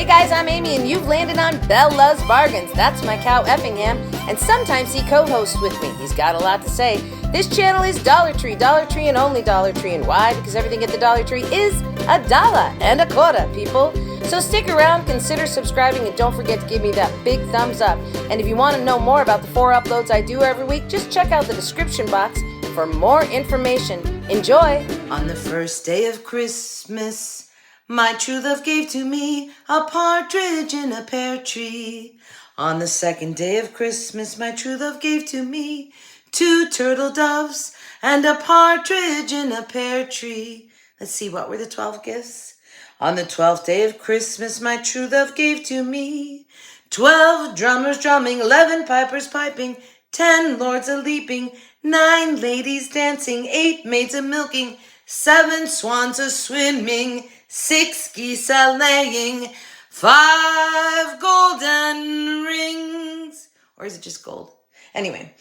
Hey guys, I'm Amy and you've landed on Belle Loves Bargains. That's my cow Effingham, and sometimes he co-hosts with me. He's got a lot to say. This channel is Dollar Tree and only Dollar Tree. And why? Because everything at the Dollar Tree is $1.25, people. So stick around, consider subscribing, and don't forget to give me that big thumbs up. And if you want to know more about the 4 uploads I do every week, just check out the description box for more information. Enjoy! On the first day of Christmas, my true love gave to me a partridge in a pear tree. On the second day of Christmas, my true love gave to me 2 turtle doves and a partridge in a pear tree. Let's see, what were the 12 gifts? On the 12th day of Christmas, my true love gave to me 12 drummers drumming, 11 pipers piping, 10 lords a-leaping, 9 ladies dancing, 8 maids a-milking, 7 swans a-swimming, 6 geese a-laying, 5 golden rings. Or is it just gold? Anyway,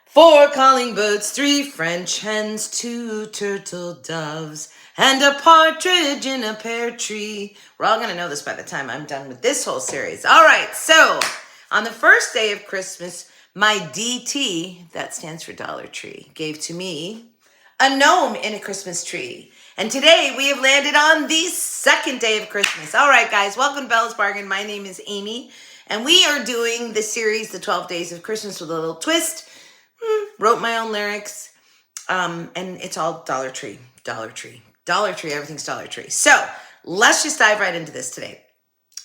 4 calling birds, 3 French hens, 2 turtle doves, and a partridge in a pear tree. We're all going to know this by the time I'm done with this whole series. All right, so on the first day of Christmas, my DT, that stands for Dollar Tree, gave to me a gnome in a Christmas tree. And today we have landed on the second day of Christmas. All right, guys, welcome to Belle's Bargain. My name is Amy, and we are doing the series, The 12 Days of Christmas, with a little twist. Wrote my own lyrics, and it's all Dollar Tree, Dollar Tree, Dollar Tree, everything's Dollar Tree. So let's just dive right into this today.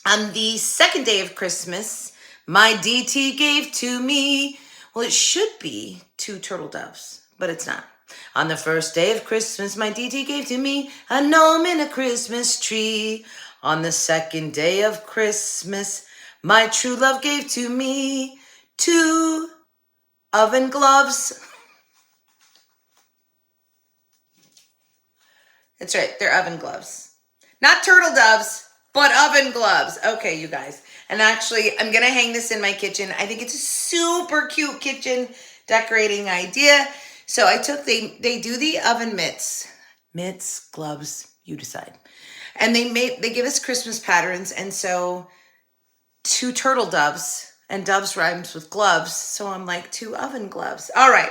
On the second day of Christmas, my DT gave to me, well, it should be 2 turtle doves, but it's not. On the first day of Christmas, my DT gave to me a gnome in a Christmas tree. On the second day of Christmas, my true love gave to me 2 oven gloves. That's right, they're oven gloves. Not turtle doves, but oven gloves. Okay, you guys. And actually, I'm going to hang this in my kitchen. I think it's a super cute kitchen decorating idea. So I took, they do the oven mitts. Mitts, gloves, you decide. And they give us Christmas patterns. And so 2 turtle doves, and doves rhymes with gloves. So I'm like 2 oven gloves. All right,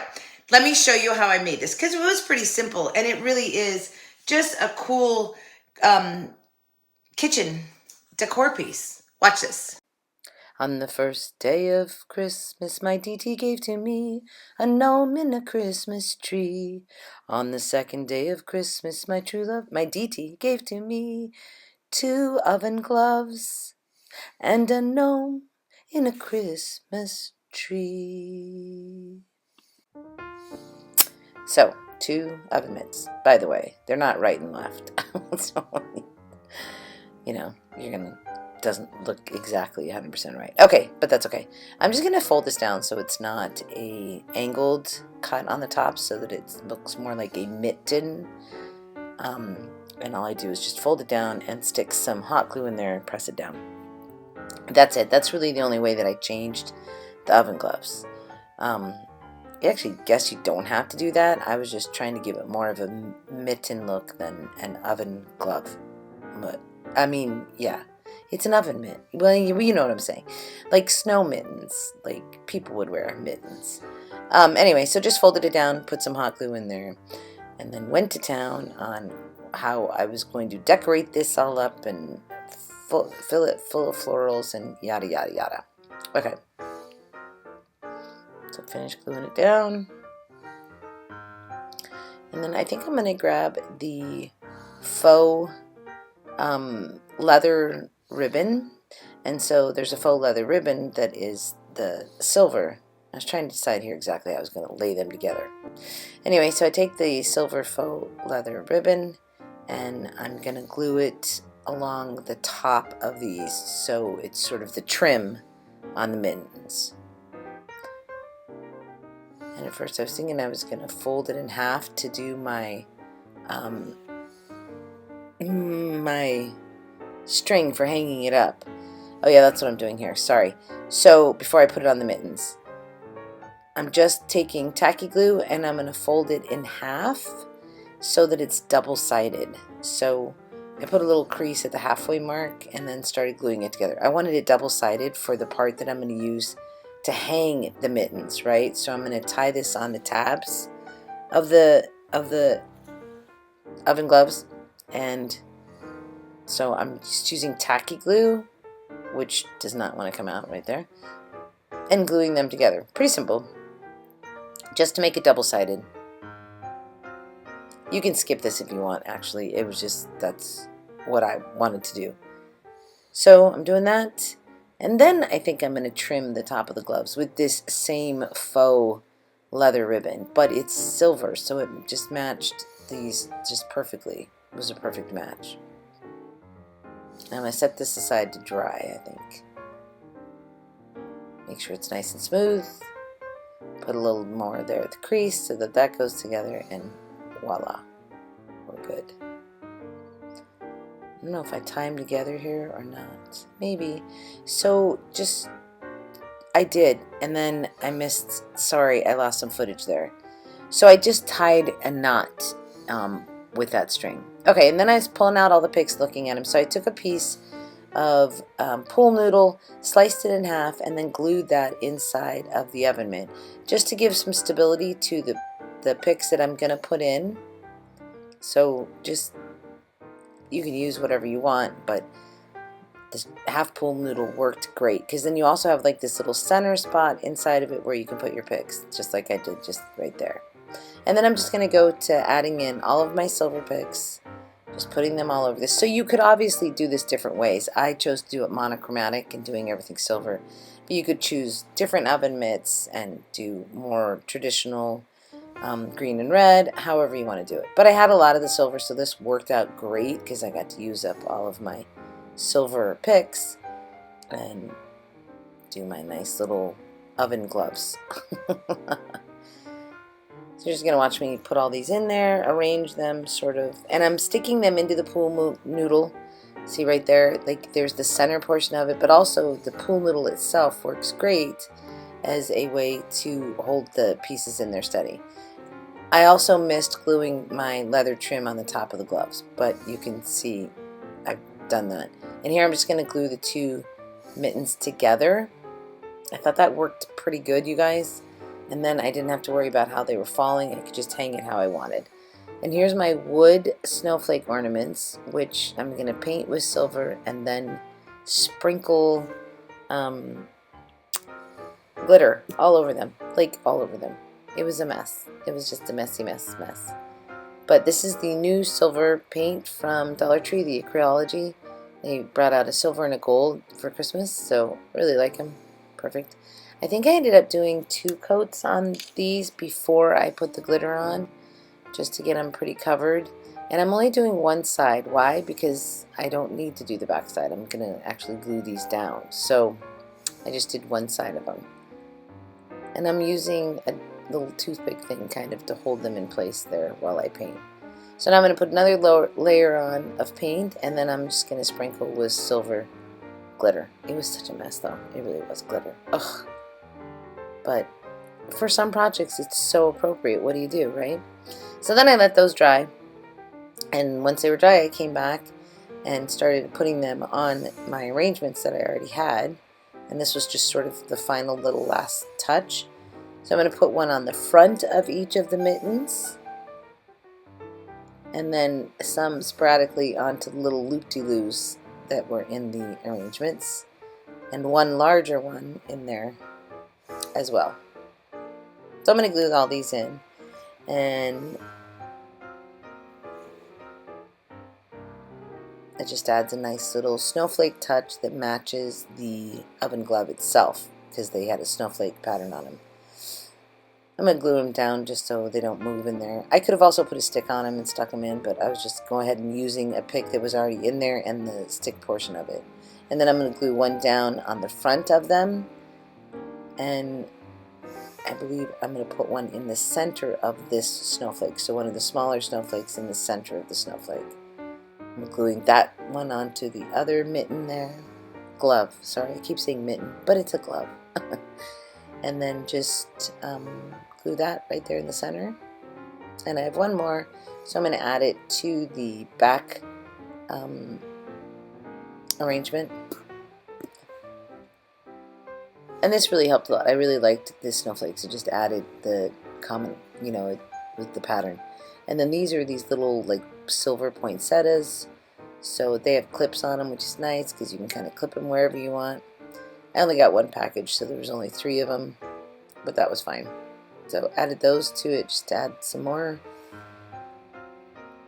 let me show you how I made this, because it was pretty simple. And it really is just a cool kitchen decor piece. Watch this. On the first day of Christmas, my DT gave to me a gnome in a Christmas tree. On the second day of Christmas, my true love, my DT gave to me 2 oven gloves and a gnome in a Christmas tree. So, 2 oven mitts. By the way, they're not right and left. So, you're gonna, doesn't look exactly 100% right. Okay, but that's okay. I'm just gonna fold this down so it's not a angled cut on the top, so that it looks more like a mitten. And all I do is just fold it down and stick some hot glue in there and press it down. That's it. That's really the only way that I changed the oven gloves. I actually guess you don't have to do that. I was just trying to give it more of a mitten look than an oven glove. But, I mean, yeah, it's an oven mitt. Well, you know what I'm saying. Like snow mittens, like people would wear mittens. Anyway, so just folded it down, put some hot glue in there, and then went to town on how I was going to decorate this all up and fill it full of florals and yada, yada, yada. Okay. So finish gluing it down. And then I think I'm going to grab the faux leather ribbon. And so there's a faux leather ribbon that is the silver. I was trying to decide here exactly how I was going to lay them together. Anyway, so I take the silver faux leather ribbon and I'm going to glue it along the top of these so it's sort of the trim on the mittens. And at first I was thinking I was going to fold it in half to do my my string for hanging it up. Oh yeah, that's what I'm doing here. Sorry. So before I put it on the mittens, I'm just taking tacky glue and I'm going to fold it in half so that it's double-sided. So I put a little crease at the halfway mark and then started gluing it together. I wanted it double-sided for the part that I'm going to use to hang the mittens, right? So I'm going to tie this on the tabs of the oven gloves, and so I'm just using tacky glue, which does not want to come out right there, and gluing them together. Pretty simple, just to make it double-sided. You can skip this if you want, actually. It was just, that's what I wanted to do. So I'm doing that, and then I think I'm going to trim the top of the gloves with this same faux leather ribbon, but it's silver, so it just matched these just perfectly. It was a perfect match. I'm going to set this aside to dry, I think. Make sure it's nice and smooth. Put a little more there at the crease so that that goes together, and voila, we're good. I don't know if I tie them together here or not. Maybe. So just, I did, and then I missed, sorry, I lost some footage there. So I just tied a knot with that string. Okay, and then I was pulling out all the picks looking at them. So I took a piece of pool noodle, sliced it in half, and then glued that inside of the oven mitt, just to give some stability to the picks that I'm going to put in. So just, you can use whatever you want, but this half pool noodle worked great, because then you also have like this little center spot inside of it where you can put your picks, just like I did just right there. And then I'm just going to go to adding in all of my silver picks, just putting them all over this. So you could obviously do this different ways. I chose to do it monochromatic and doing everything silver, but you could choose different oven mitts and do more traditional green and red, however you want to do it. But I had a lot of the silver, so this worked out great because I got to use up all of my silver picks and do my nice little oven gloves. So you're just going to watch me put all these in there, arrange them sort of, and I'm sticking them into the pool noodle. See right there, like there's the center portion of it, but also the pool noodle itself works great as a way to hold the pieces in there steady. I also missed gluing my leather trim on the top of the gloves, but you can see I've done that. And here I'm just going to glue the two mittens together. I thought that worked pretty good, you guys. And then I didn't have to worry about how they were falling. I could just hang it how I wanted. And here's my wood snowflake ornaments, which I'm going to paint with silver and then sprinkle glitter all over them, like all over them. It was a mess. It was just a messy mess. But this is the new silver paint from Dollar Tree, the Acryology. They brought out a silver and a gold for Christmas, so I really like them. Perfect. I think I ended up doing 2 coats on these before I put the glitter on, just to get them pretty covered. And I'm only doing one side. Why? Because I don't need to do the back side. I'm going to actually glue these down. So I just did one side of them. And I'm using a little toothpick thing kind of to hold them in place there while I paint. So now I'm going to put another layer on of paint, and then I'm just going to sprinkle with silver glitter. It was such a mess though. It really was glitter. Ugh. But for some projects it's so appropriate. What do you do, right? So then I let those dry, and once they were dry I came back and started putting them on my arrangements that I already had, and this was just sort of the final little last touch. So I'm going to put one on the front of each of the mittens, and then some sporadically onto the little loop-de-loos that were in the arrangements, and one larger one in there as well. So I'm going to glue all these in, and it just adds a nice little snowflake touch that matches the oven glove itself, because they had a snowflake pattern on them. I'm going to glue them down just so they don't move in there. I could have also put a stick on them and stuck them in, but I was just going ahead and using a pick that was already in there and the stick portion of it. And then I'm going to glue one down on the front of them, and I believe I'm going to put one in the center of this snowflake. So one of the smaller snowflakes in the center of the snowflake. I'm gluing that one onto the other mitten there. Glove. Sorry, I keep saying mitten, but it's a glove. And then just glue that right there in the center. And I have one more, so I'm going to add it to the back arrangement. And this really helped a lot. I really liked the snowflakes. It just added the common, with the pattern. And then these are these little like silver poinsettias. So they have clips on them, which is nice because you can kind of clip them wherever you want. I only got one package, so there was only 3 of them, but that was fine. So added those to it just to add some more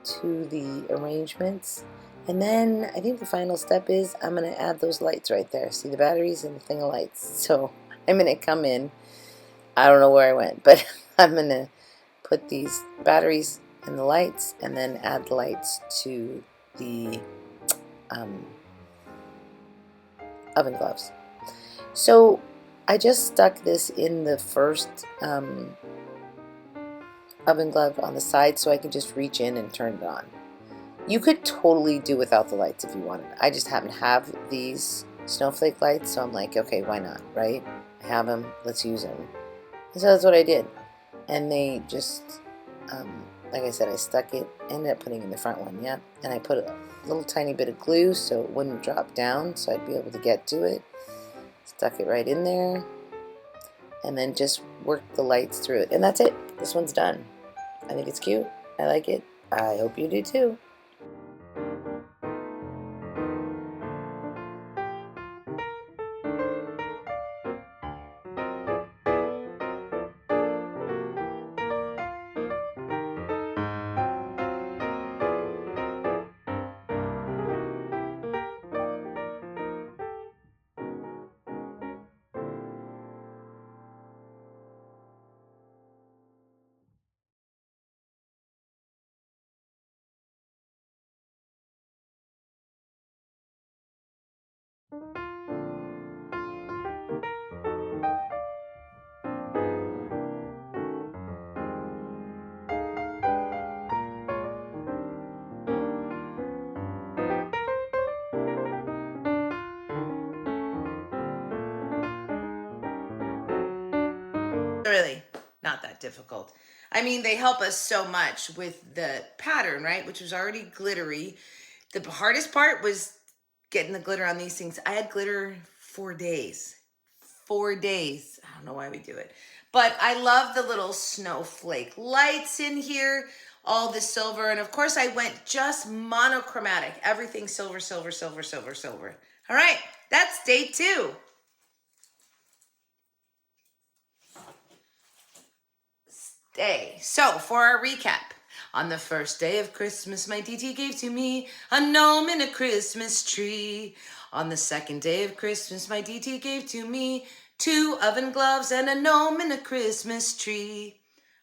to the arrangements. And then I think the final step is I'm going to add those lights right there. See the batteries and the thing of lights. So I'm going to come in. I don't know where I went, but I'm going to put these batteries and the lights and then add the lights to the oven gloves. So I just stuck this in the first oven glove on the side so I can just reach in and turn it on. You could totally do without the lights if you wanted. I just happen to have these snowflake lights, so I'm like, okay, why not, right? I have them, let's use them. And so that's what I did. And they just, like I said, I stuck it, ended up putting in the front one, yeah. And I put a little tiny bit of glue so it wouldn't drop down, so I'd be able to get to it. Stuck it right in there, and then just worked the lights through it. And that's it. This one's done. I think it's cute. I like it. I hope you do too. Really not that difficult. I mean, they help us so much with the pattern, right? Which was already glittery. The hardest part was getting the glitter on these things. I had glitter 4 days. 4 days. I don't know why we do it. But I love the little snowflake lights in here, all the silver. And of course I went just monochromatic. Everything silver, silver, silver, silver, silver. All right, that's day 2. So for our recap, on the first day of Christmas, my DT gave to me a gnome and a Christmas tree. On the second day of Christmas, my DT gave to me 2 oven gloves and a gnome and a Christmas tree.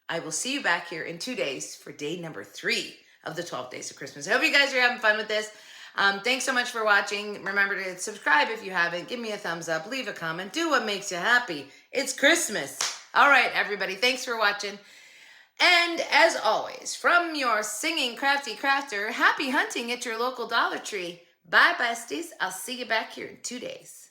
I will see you back here in 2 days for day number 3 of the 12 days of Christmas. I hope you guys are having fun with this. Thanks so much for watching. Remember to subscribe if you haven't. Give me a thumbs up. Leave a comment. Do what makes you happy. It's Christmas. All right, everybody. Thanks for watching. And as always, from your singing crafty crafter, happy hunting at your local Dollar Tree. Bye, besties. I'll see you back here in 2 days.